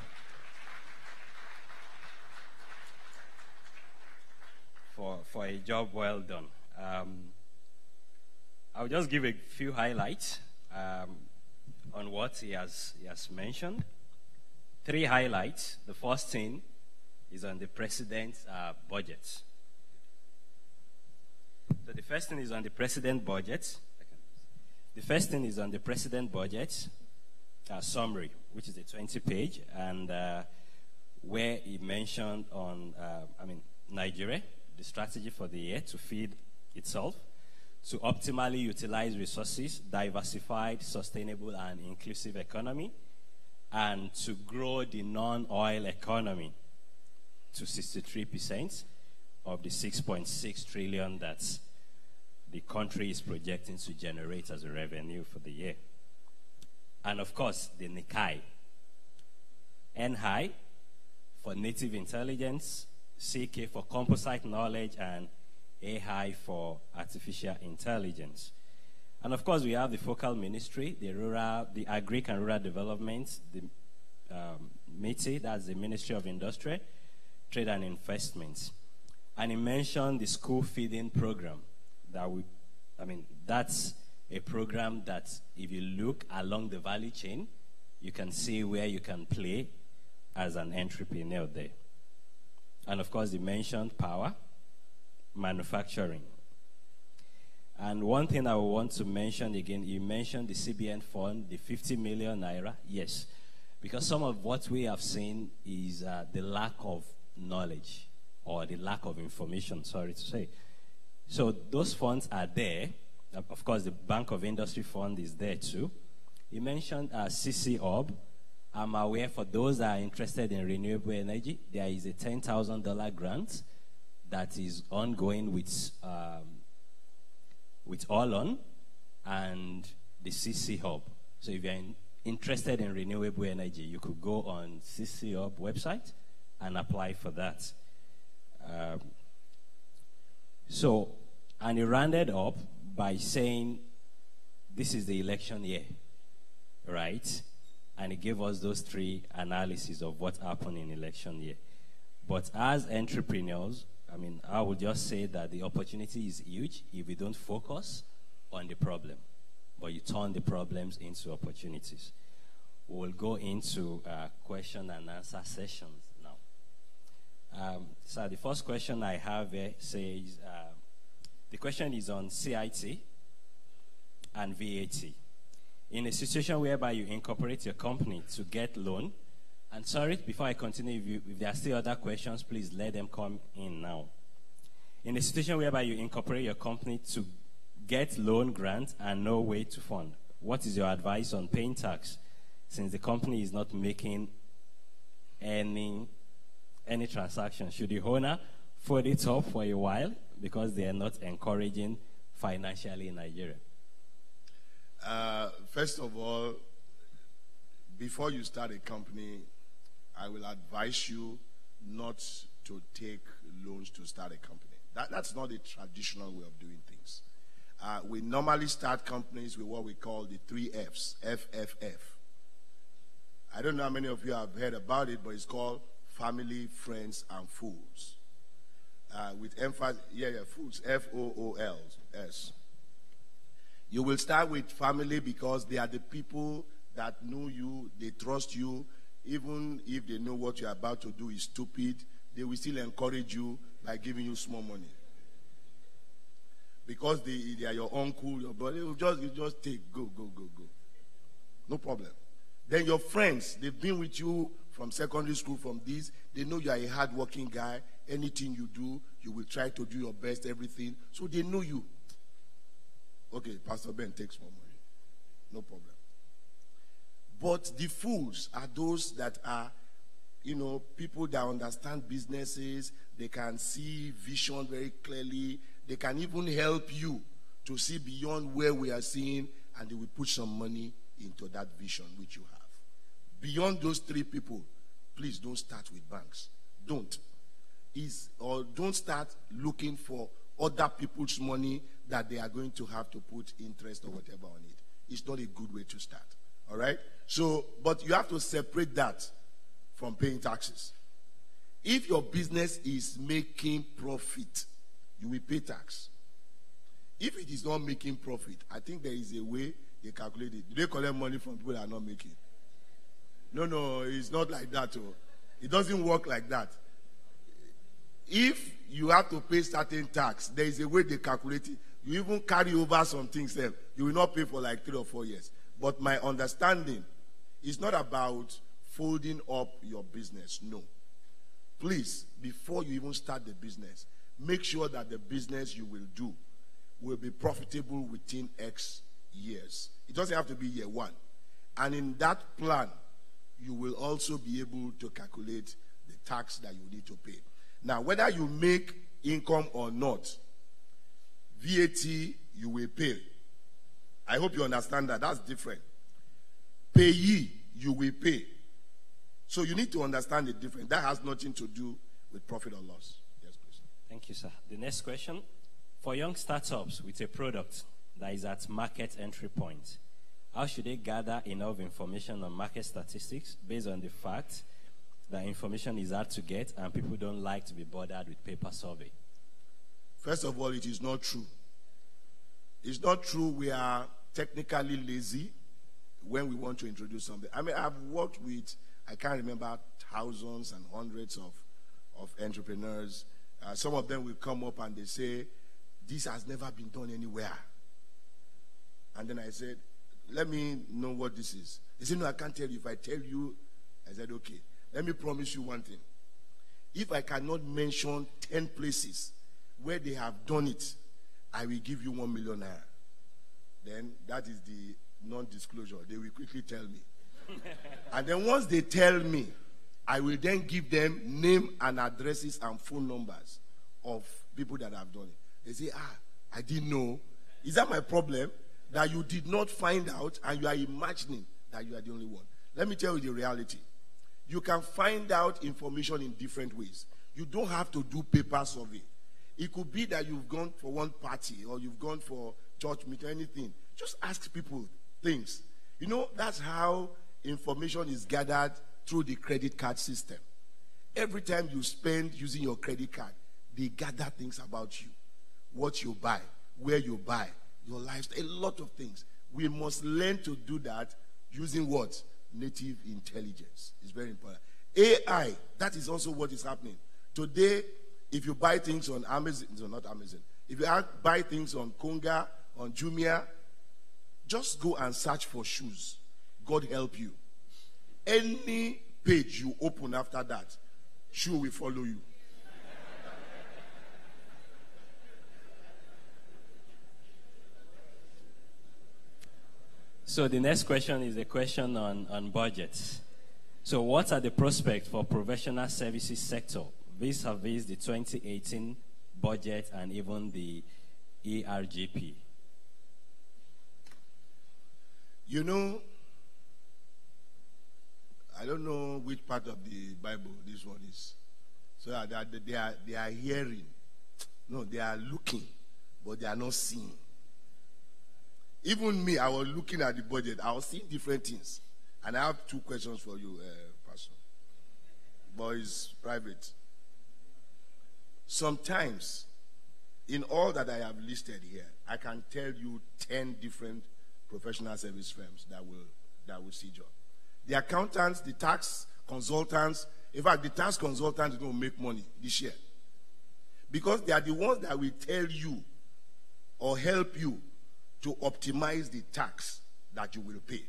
for a job well done. I'll just give a few highlights on what he has mentioned. 3 highlights. The first thing is on the president's budget. So the first thing is on the president budget. The first thing is on the president budget summary, which is a 20-page, and where he mentioned on, Nigeria, the strategy for the year to feed itself, to optimally utilize resources, diversified, sustainable, and inclusive economy, and to grow the non-oil economy to 63% of the 6.6 trillion that's the country is projecting to generate as a revenue for the year. And of course, the NICAI. NHI for native intelligence, CK for composite knowledge, and AI for artificial intelligence. And of course, we have the focal ministry, the Agric and Rural Development, the MITI, that's the Ministry of Industry, Trade and Investments. And he mentioned the school feeding program. That's a program that if you look along the value chain, you can see where you can play as an entrepreneur there. And of course, he mentioned power, manufacturing. And one thing I want to mention again, you mentioned the CBN fund, the 50 million naira. Yes, because some of what we have seen is the lack of knowledge or the lack of information, sorry to say. So those funds are there. Of course, the Bank of Industry Fund is there too. You mentioned CC Hub. I'm aware for those that are interested in renewable energy, there is a $10,000 grant that is ongoing with Allon and the CC Hub. So if you're interested in renewable energy, you could go on CC Hub website and apply for that. And he rounded up by saying, this is the election year, right? And he gave us those 3 analyses of what happened in election year. But as entrepreneurs, I would just say that the opportunity is huge if you don't focus on the problem, but you turn the problems into opportunities. We'll go into question and answer sessions now. So the first question I have here says, the question is on CIT and VAT. In a situation whereby you incorporate your company to get loan, and sorry, before I continue, if there are still other questions, please let them come in now. In a situation whereby you incorporate your company to get loan grant and no way to fund, what is your advice on paying tax since the company is not making any transaction? Should the owner fold it up for a while because they are not encouraging financially in Nigeria? First of all, before you start a company, I will advise you not to take loans to start a company. That's not a traditional way of doing things. We normally start companies with what we call the 3 Fs, FFF. I don't know how many of you have heard about it, but it's called family, friends, and fools. With emphasis, fools, F-O-O-L-S. You will start with family because they are the people that know you, they trust you. Even if they know what you're about to do is stupid, they will still encourage you by giving you small money. Because they are your uncle, your brother, you just take, go. No problem. Then your friends, they've been with you from secondary school, from this. They know you are a hardworking guy. Anything you do, you will try to do your best, everything. So they know you. Okay, Pastor Ben takes more money. No problem. But the fools are those that are, people that understand businesses. They can see vision very clearly. They can even help you to see beyond where we are seeing, and they will put some money into that vision which you have. Beyond those 3 people, please don't start with banks. Don't start looking for other people's money that they are going to have to put interest or whatever on it. It's not a good way to start. All right? So, but you have to separate that from paying taxes. If your business is making profit, you will pay tax. If it is not making profit, I think there is a way they calculate it. Do they collect money from people that are not making? No, it's not like that. It doesn't work like that. If you have to pay certain tax, there is a way they calculate it. You even carry over some things there. You will not pay for like 3 or 4 years. But my understanding is not about folding up your business. No. Please, before you even start the business, make sure that the business you will do will be profitable within X years. It doesn't have to be year 1. And in that plan, you will also be able to calculate the tax that you need to pay. Now, whether you make income or not, VAT you will pay. I hope you understand that. That's different. Payee, you will pay. So you need to understand the difference. That has nothing to do with profit or loss. Yes, please. Thank you, sir. The next question. For young startups with a product that is at market entry point, how should they gather enough information on market statistics based on the fact that information is hard to get and people don't like to be bothered with paper survey? First of all, it is not true. It's not true we are technically lazy when we want to introduce something. I mean, I've worked with, I can't remember, thousands and hundreds of entrepreneurs. Some of them will come up and they say, this has never been done anywhere. And then I said, let me know what this is. They said, no, I can't tell you. If I tell you, I said, okay, let me promise you one thing. If I cannot mention 10 places where they have done it, I will give you 1 million naira. Then that is the non-disclosure. They will quickly tell me. And then once they tell me, I will then give them name and addresses and phone numbers of people that have done it. They say, I didn't know. Is that my problem? That you did not find out and you are imagining that you are the only one. Let me tell you the reality. You can find out information in different ways. You don't have to do paper survey. It could be that you've gone for one party or you've gone for church meeting, anything. Just ask people things. You know, that's how information is gathered through the credit card system. Every time you spend using your credit card, They gather things about you, what you buy, where you buy, your lifestyle, a lot of things. We must learn to do that using what? Native intelligence. It's very important. AI, that is also what is happening. Today, if you buy things on Amazon, no, not Amazon, if you buy things on Konga, on Jumia, just go and search for shoes. God help you. Any page you open after that, shoe will follow you. So the next question is a question on budgets. So what are the prospects for professional services sector vis-a-vis the 2018 budget and even the ERGP? You know, I don't know which part of the Bible this one is. So they are hearing. No, they are looking, but they are not seeing. Even me, I was looking at the budget. I was seeing different things. And I have 2 questions for you, Pastor. But it's private. Sometimes, in all that I have listed here, I can tell you 10 different professional service firms that will see job. The accountants, the tax consultants, in fact, the tax consultants are going to make money this year. Because they are the ones that will tell you or help you to optimize the tax that you will pay.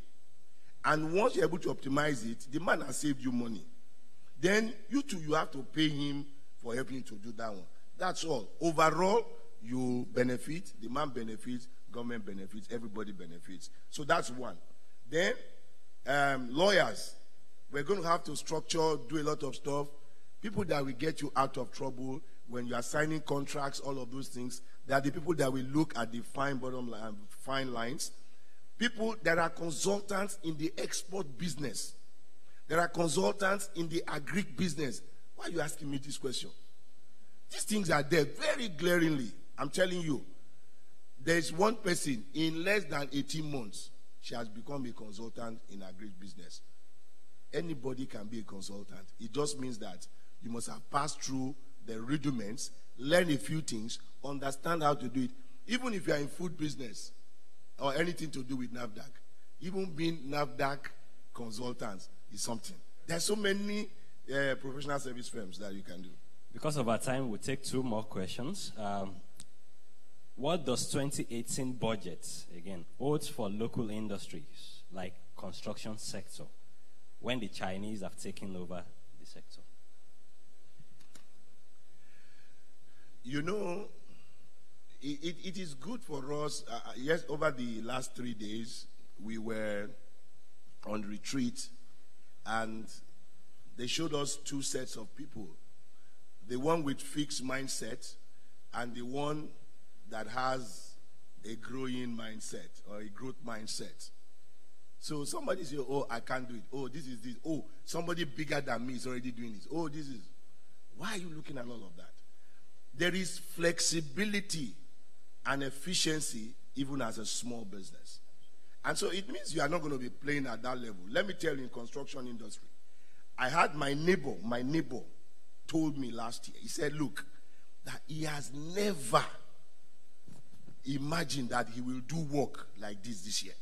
And once you're able to optimize it, the man has saved you money. Then you too, you have to pay him for helping you to do that one. That's all. Overall, you benefit, the man benefits, government benefits, everybody benefits. So that's one. Then, lawyers, we're going to have to structure, do a lot of stuff. People that will get you out of trouble when you are signing contracts, all of those things. They are the people that will look at the fine bottom line, fine lines. People that are consultants in the export business. There are consultants in the agric business. Why are you asking me this question? These things are there very glaringly. I'm telling you. There is one person in less than 18 months, she has become a consultant in agric business. Anybody can be a consultant. It just means that you must have passed through the rudiments, learn a few things, understand how to do it. Even if you are in food business or anything to do with NAFDAC, even being NAFDAC consultants is something. There are so many professional service firms that you can do. Because of our time, we'll take 2 more questions. What does 2018 budget, again, hold for local industries like construction sector when the Chinese have taken over the sector? You know, it is good for us. Yes, over the last 3 days, we were on retreat, and they showed us 2 sets of people. The one with fixed mindset, and the one that has a growing mindset or a growth mindset. So somebody say, oh, I can't do it. Oh, this is this. Oh, somebody bigger than me is already doing this. Oh, this is. Why are you looking at all of that? There is flexibility and efficiency even as a small business. And so it means you are not going to be playing at that level. Let me tell you, in construction industry, I had my neighbor told me last year. He said, look, that he has never imagined that he will do work like this year.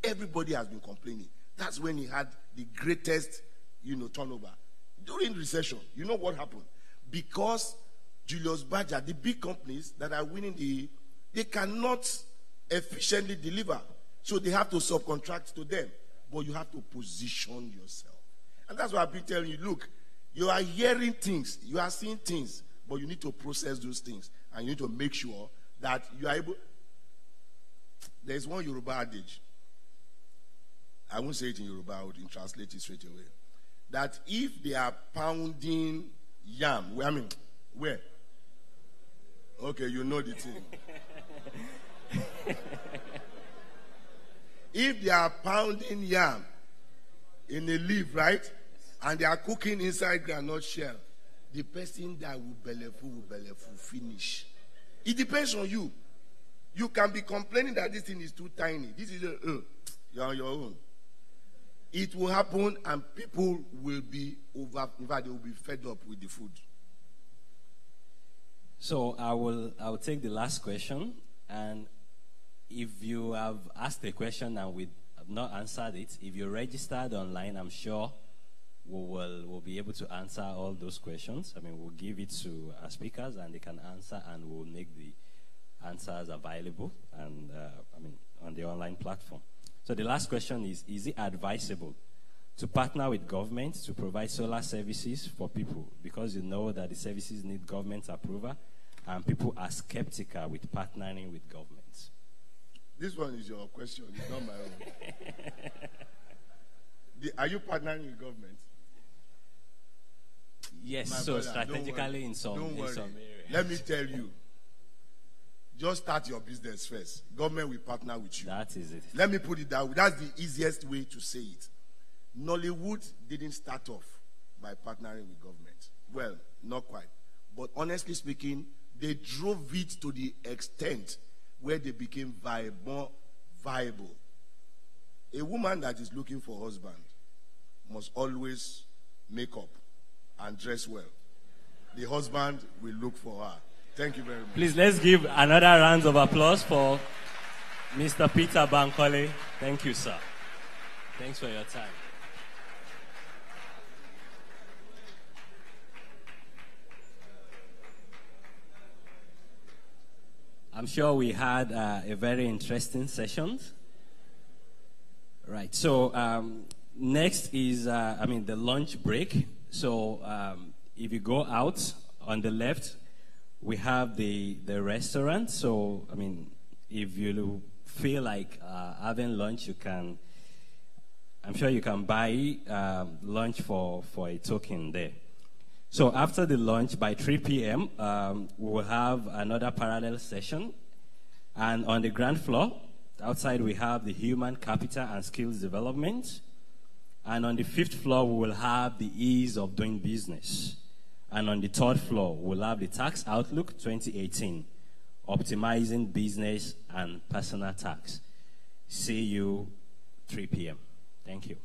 Everybody has been complaining. That's when he had the greatest, turnover. During recession, you know what happened? Because Julius Berger, the big companies that are winning they cannot efficiently deliver. So they have to subcontract to them. But you have to position yourself. And that's why I've been telling you, look, you are hearing things, you are seeing things, but you need to process those things. And you need to make sure that you are able. There is one Yoruba adage. I won't say it in Yoruba, I would translate it straight away. That if they are pounding yam, where? Okay, you know the thing. If they are pounding yam in a leaf, right? And they are cooking inside groundnut shell, the person that will bellyful finish. It depends on you. You can be complaining that this thing is too tiny. This is you're on your own. It will happen, and people will be in fact, they will be fed up with the food. So I'll take the last question, and if you have asked a question and we have not answered it, if you're registered online, I'm sure we'll be able to answer all those questions. I mean, we'll give it to our speakers and they can answer, and we'll make the answers available and on the online platform. So the last question is it advisable to partner with government to provide solar services for people? Because you know that the services need government approval, and people are skeptical with partnering with governments. This one is your question, it's not my own. Are you partnering with government? Yes, My so brother, strategically in some areas. Let me tell you, just start your business first. Government will partner with you. That is it. Let me put it that way. That's the easiest way to say it. Nollywood didn't start off by partnering with government. Well, not quite. But honestly speaking, they drove it to the extent where they became more viable. A woman that is looking for a husband must always make up and dress well. The husband will look for her. Thank you very much. Please, let's give another round of applause for Mr. Peter Bankole. Thank you, sir. Thanks for your time. I'm sure we had a very interesting session. Right, so next is, the lunch break. So if you go out on the left, we have the restaurant. So, if you feel like having lunch, I'm sure you can buy lunch for a token there. So after the lunch, by 3 p.m., we will have another parallel session. And on the ground floor, outside we have the human capital and skills development. And on the 5th floor, we will have the ease of doing business. And on the 3rd floor, we'll have the tax outlook 2018, optimizing business and personal tax. See you 3 p.m. Thank you.